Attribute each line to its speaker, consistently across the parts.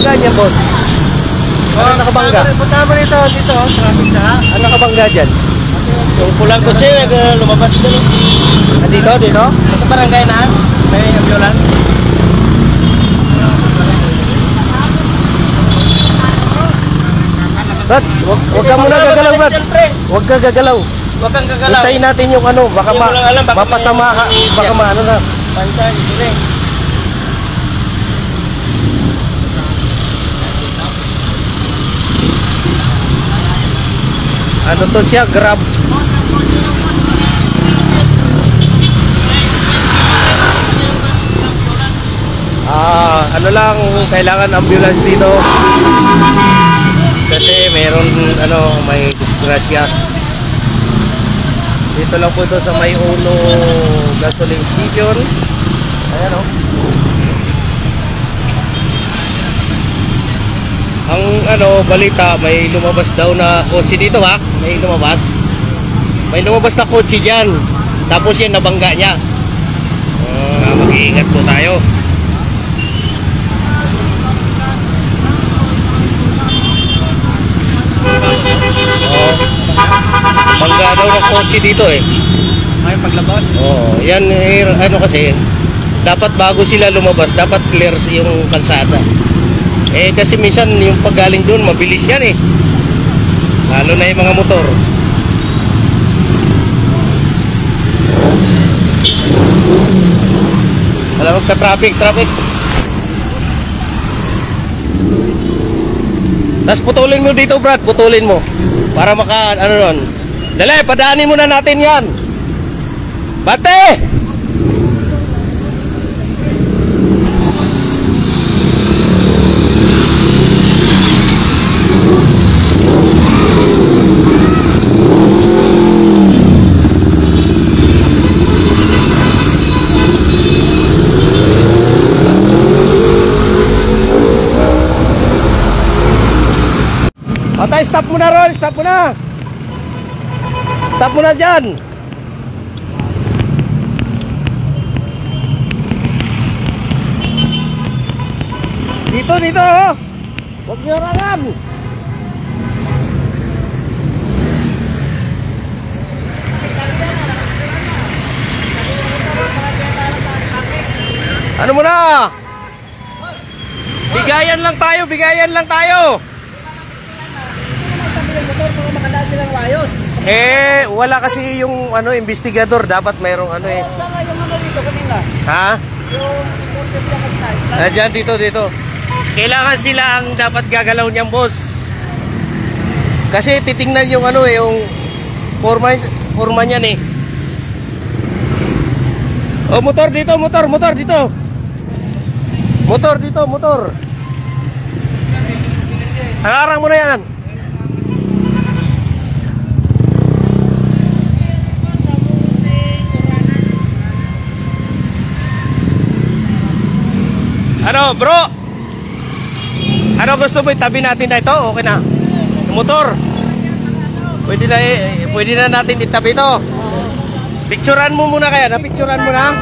Speaker 1: nakabangga niya, boss? Ano nakabangga?
Speaker 2: Punta mo dito, traffic na.
Speaker 1: Ano nakabangga dyan?
Speaker 2: Yung pulang kotse, lumabas doon.
Speaker 1: Dito?
Speaker 2: Sa barangay na, may ambulance.
Speaker 1: Brad, wag ka muna gagalaw, Brad. Wag ka gagalaw.
Speaker 2: Huwag kang gagalaw.
Speaker 1: Hintayin natin yung ano, baka
Speaker 2: Hindi mo lang alam, baka
Speaker 1: mapasama ka, baka maano na.
Speaker 2: Pantay, dito eh.
Speaker 1: Ano to siya, Grab. Ano lang, kailangan ambulance dito. Kasi meron may disgrasya. Dito lang po ito sa may Uno gasoline station. Ayan o. Ang balita, may lumabas daw na kotse dito ha. May lumabas na kotse dyan. Tapos yan nabangga niya. Mag-iingat po tayo. Bangga daw ng kotse dito eh.
Speaker 2: Ay, paglabas?
Speaker 1: Yan kasi dapat bago sila lumabas, dapat clear yung kalsada. Kasi minsan yung paggaling doon mabilis yan eh. Lalo na yung mga motor. Alam mo ka traffic. Tapos putulin mo dito, Brad, putulin mo. Para maka ron. Dali, padaanin muna natin yan. Bate! Patay, stop mo na Ron, stop mo na. Stop mo na dyan. Dito oh. Huwag nyo harangan. Ano mo na? Bigayan lang tayo. Wala kasi yung investigador, dapat mayroong Ha? Diyan, dito. Kailangan sila ang dapat gagalaw niyang, boss. Kasi titingnan yung yung forma niyan eh. Motor dito. Motor. Harang mo na yan. Bro? Gusto mo itabi natin na ito? Okay na. Yung motor. Pwede na natin itabi ito. Picturean mo muna kaya. Napicturean mo na.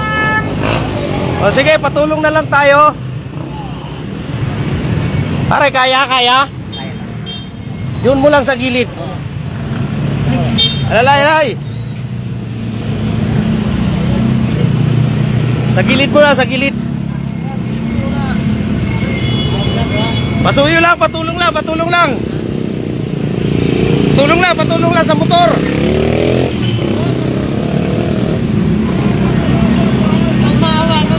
Speaker 1: O sige, patulong na lang tayo. Pare, kaya? Doon mo lang sa gilid. Alalay. Sa gilid mo na, sa gilid. Pasuyo lang, patulong lang. Patulong lang sa motor.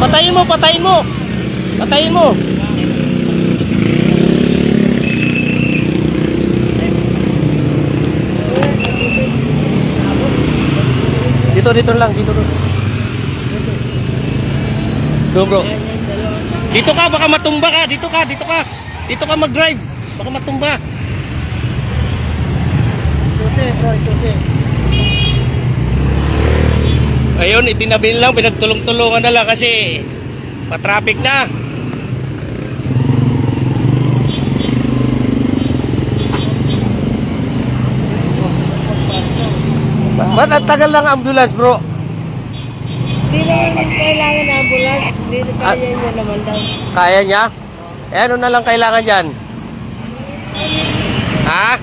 Speaker 1: Patayin mo. Dito lang. Go, bro. Dito ka, baka matumba ka. Dito ka mag-drive. Baka matumba. Ayun, itinabi lang, pinagtulong-tulungan na lang kasi pa-traffic na. Ba't ang tagal lang ambulance, bro?
Speaker 3: Hindi naman kailangan na ambulance. Hindi na kaya niya naman daw.
Speaker 1: Kaya niya? Eh, ano na lang kailangan dyan? Ha?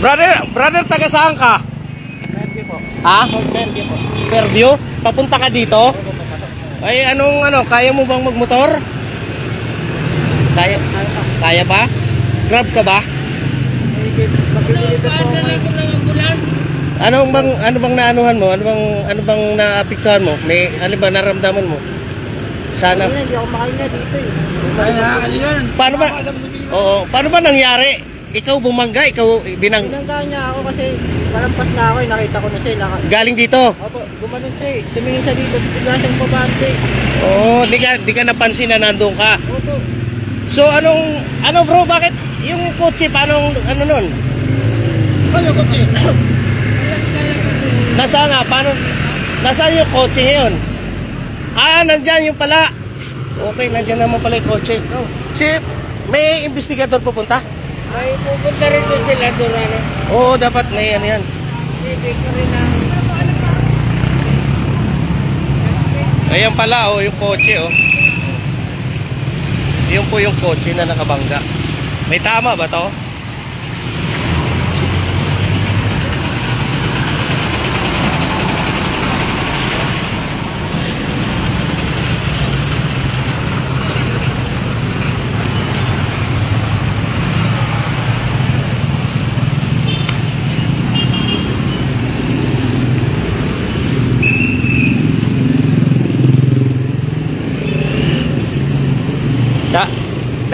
Speaker 1: Brother, taga saan ka?
Speaker 2: Fairview po.
Speaker 1: Ha?
Speaker 2: Fairview po.
Speaker 1: Fairview? Papunta ka dito? Ay, kaya mo bang magmotor? Kaya pa? Grab ka ba?
Speaker 2: Magbibili po ako.
Speaker 1: Ano bang naanuhan mo? Ano bang naapektuhan mo? May ano ba naramdaman mo? Sana.
Speaker 2: Hindi ako makahinga dito eh.
Speaker 3: Ay, nakakaligan.
Speaker 1: Paano ba? Oo, paano ba nangyari? Ikaw bumangga, ikaw
Speaker 2: Binangga niya ako kasi palampas na ako eh. Nakita ko na siya.
Speaker 1: galing dito.
Speaker 2: Opo, gumanon siya eh. Tumingin siya dito. Bigla siyang babante.
Speaker 1: Oo, di ka napansin na nandoon ka.
Speaker 2: Opo.
Speaker 1: So ano bro, bakit yung kotse paano nun?
Speaker 3: Ano kotse?
Speaker 1: Nasaan nga? Nasaan yung kotse ngayon? Ah, nandyan yung pala. Okay, nandyan naman pala yung kotse.
Speaker 2: Oh.
Speaker 1: May investigador pupunta?
Speaker 2: May pupunta rin doon sila doon ano.
Speaker 1: Oo, dapat may ano yan.
Speaker 2: Hindi ko rin ang...
Speaker 1: Ayan pala, oh, yung kotse, oh. Yun po yung kotse na nakabangga. May tama ba to?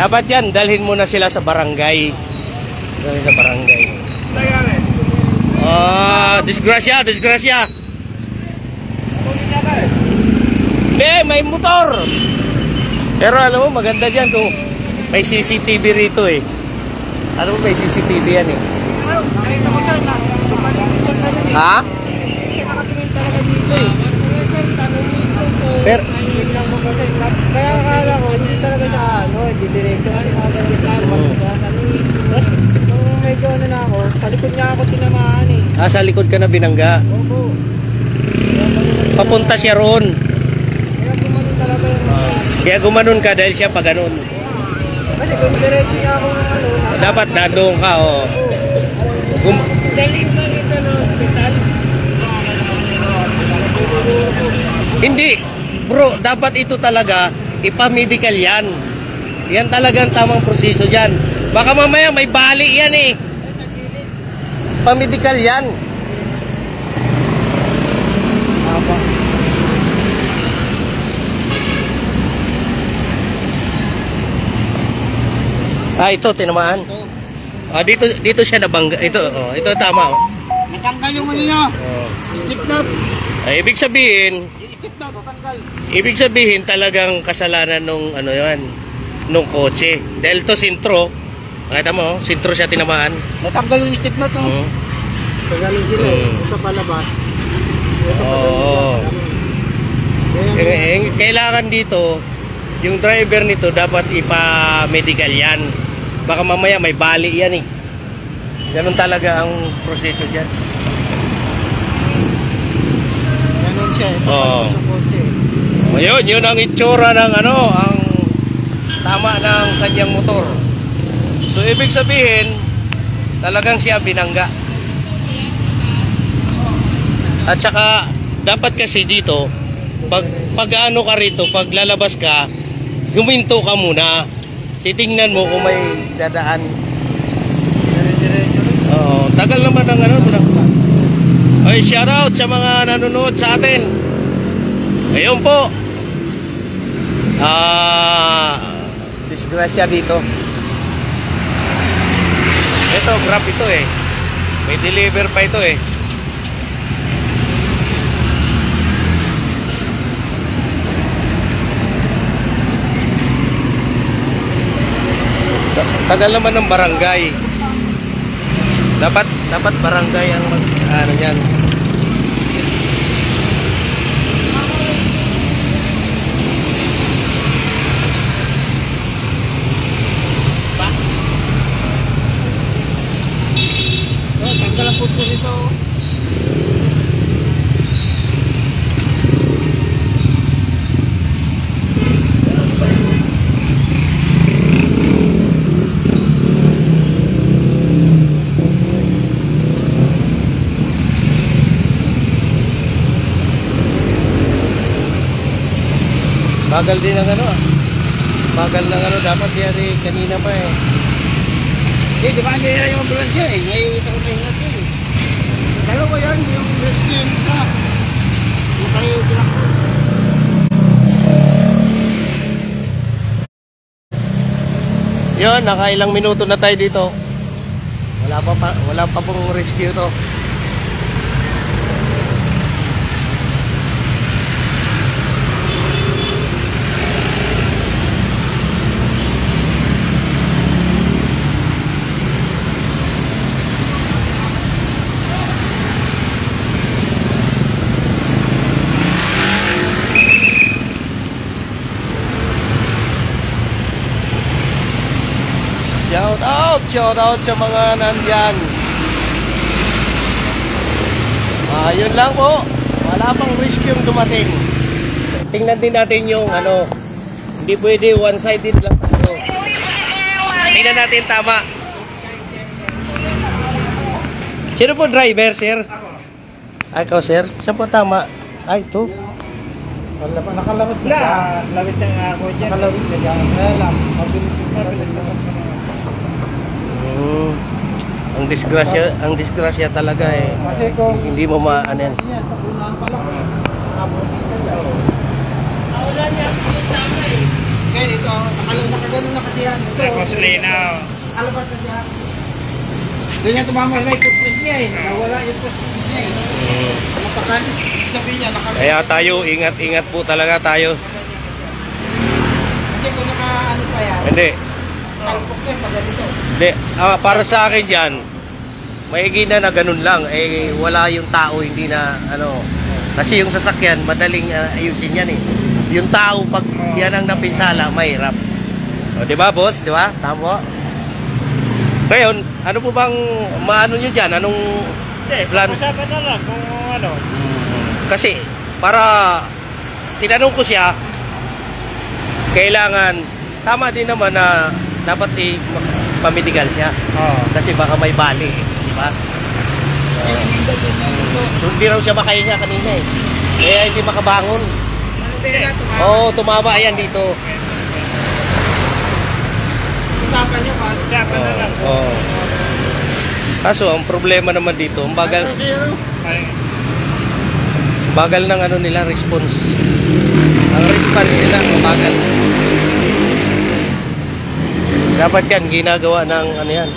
Speaker 1: Dapat yan, dalhin mo na sila sa barangay. Dalhin sa barangay.
Speaker 3: Nangyari.
Speaker 1: Disgrasya. Hindi, may motor. Pero alam mo, maganda dyan kung may CCTV rito eh. Alam mo, may CCTV yan eh.
Speaker 2: Nakita ko siya.
Speaker 1: Ha?
Speaker 2: Siya nakatingin talaga dito eh.
Speaker 1: Pero-
Speaker 2: Kaya akala ko, hindi talaga siya hindi diretso kasi nakaganda siya. Nung medyo na ako, sa likod niya ako tinamaan eh.
Speaker 1: Sa likod ka na binangga.
Speaker 2: Opo.
Speaker 1: Papunta siya roon.
Speaker 2: Kaya gumanon talaga yung
Speaker 1: Kaya gumanon ka dahil siya pa ganun.
Speaker 2: kasi kung diretso niya ako
Speaker 1: Dapat nandoon ka, oh.
Speaker 2: Daling ba ito no, hospital?
Speaker 1: Hindi. Bro, dapat ito talaga ipamedical yan. Yan talagang tamang proseso dyan. Baka mamaya may bali yan eh. Pamedical yan. Ito tinamaan. Dito siya nabangga. Ito tama oh.
Speaker 3: Natanggal yung ano niya.
Speaker 1: Oh.
Speaker 3: Stick knot.
Speaker 1: Ibig sabihin,
Speaker 3: Stick knot, natanggal.
Speaker 1: ibig sabihin talagang kasalanan nung nung kotse. Dahil to sintro, nakita mo, sintro siya tinamaan.
Speaker 3: Natanggal yung stick knot.
Speaker 1: Mm.
Speaker 2: Pagaling sila eh, sa palabas.
Speaker 1: Oo. Kailangan dito, yung driver nito dapat ipa-medical yan. Baka mamaya may bali yan eh. Ganun talaga ang proseso dyan.
Speaker 2: Ganon siya eh.
Speaker 1: Oo.
Speaker 2: Sa kotse eh.
Speaker 1: Ayun, yun ang itsura ng ang tama ng kanyang motor. So ibig sabihin, talagang siya binangga. At saka dapat kasi dito, pag ano ka rito, pag lalabas ka, huminto ka muna. Titingnan mo kung may dadaan.
Speaker 2: Dire-diretso rin.
Speaker 1: Oo, tagal naman ng Ay, shoutout sa mga nanonood sa atin. Ayun po. Disgrasya dito. Ito, Grab ito eh. May deliver pa ito eh. Tagal naman ng barangay. Dapat barangay ang ano niyan.
Speaker 3: Tanggal ang puto dito.
Speaker 1: Bagal din ang ano. Bagal ng ano, dapat yan eh, kanina pa eh.
Speaker 3: Eh, di ba hindi na yung ambulansya eh? May itaw-ingat yun eh. Dalawa yan, yung rescue yung isa. Yung kayo tinakbo.
Speaker 1: Yun, nakailang minuto na tayo dito. Wala pa pong rescue to. Shout out sa mga nandyan. Yun lang po. Wala pang rescue dumating. Tingnan din natin yung ano. Hindi pwede one-sided lang tayo. Tingnan natin tama. Sino po driver, sir? Ay, ikaw, sir? Saan po tama? Ay, ito.
Speaker 2: Nakalawit na siya. Lawit na nga ako dyan. Nakalawit na siya. Kaya lang. Mabilis
Speaker 1: Ang disgrasya talaga eh.
Speaker 2: Kasi kung
Speaker 1: Hindi mo ano yan.
Speaker 2: sa unahan pa lang. Nakabutisan niya.
Speaker 3: Wala niya. Kaya ito, nakagano'n na kasi yan. Ito. Alabas na siya. Doon niya tumama may footprint niya eh. Nawala yung footprint niya eh. Napakan. Sabihin niya,
Speaker 1: Kaya tayo, ingat-ingat po talaga tayo.
Speaker 3: Kasi kung naka-ano pa yan.
Speaker 1: Hindi.
Speaker 3: Kalpok niya pag ganito.
Speaker 1: Hindi. Para sa akin dyan, maigi na ganun lang. Eh, wala yung tao, hindi na ano. Kasi yung sasakyan, madaling ayusin yan eh. Yung tao, pag yan ang napinsala, mahirap. O, di ba, boss? Di ba? Tama. Ngayon, ano po bang maano nyo dyan? Anong plan?
Speaker 2: Usapan na lang kung ano.
Speaker 1: Kasi, para tinanong ko siya, kailangan, tama din naman na dapat pamedical siya. Kasi baka may bali, di ba? So, hindi raw siya makahinga kanina eh. Kaya hindi makabangon. Oo, tumama yan dito.
Speaker 3: Usapan niya pa.
Speaker 2: Usapan na lang.
Speaker 1: Oo. Kaso, ang problema naman dito, ang bagal ng ano nila, response. Ang response nila, mabagal. Dapat yan, ginagawa ng ano yan.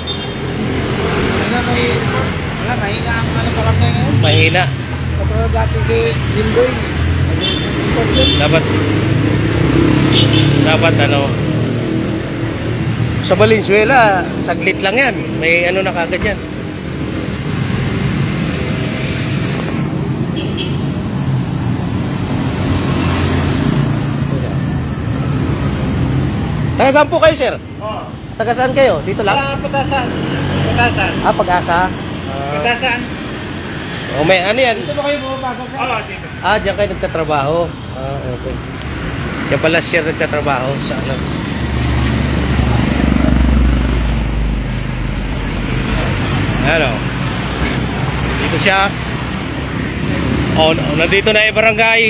Speaker 3: Wala, mahina ang ano parang ngayon.
Speaker 1: Mahina.
Speaker 3: Kapag dati si Jimboy.
Speaker 1: Dapat ano. Sa Valenzuela, saglit lang yan. May ano na kagad yan. Taga saan po kayo, sir? Taga saan kayo? Dito lang?
Speaker 2: Patasan. Patasan.
Speaker 1: Pag-asa.
Speaker 2: Patasan.
Speaker 1: May ano yan?
Speaker 3: Dito ba kayo pumapasok sa?
Speaker 2: Oo, dito.
Speaker 1: Diyan kayo nagtatrabaho. Okay. Diyan pala siya nagtatrabaho sa ano. Ano? Dito siya. Nandito na yung barangay.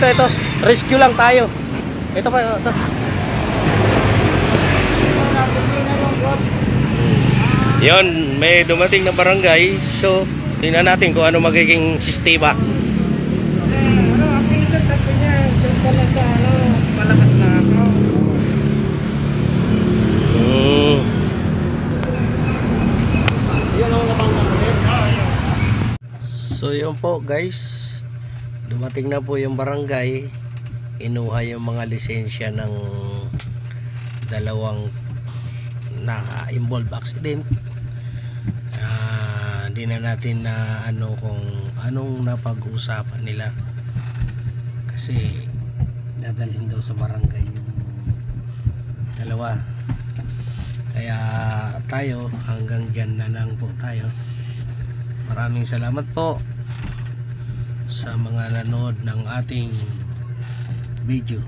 Speaker 1: Ito. Rescue lang tayo. Ito pa. Ito. Yon, may dumating na barangay. So, tingnan natin kung ano magiging sistema.
Speaker 2: Ano, ang pinsan tapo niya. Diyan pala sa ano, malakas na ako.
Speaker 3: Yun ang nabangga mo rin.
Speaker 1: So, yun po guys. Dumating na po yung barangay. Inuha yung mga lisensya ng dalawang na-involved accident. Hindi na natin na ano kung anong napag-usapan nila. Kasi dadalhin daw sa barangay yung dalawa. Kaya tayo hanggang dyan na lang po tayo. Maraming salamat po sa mga nanood ng ating video.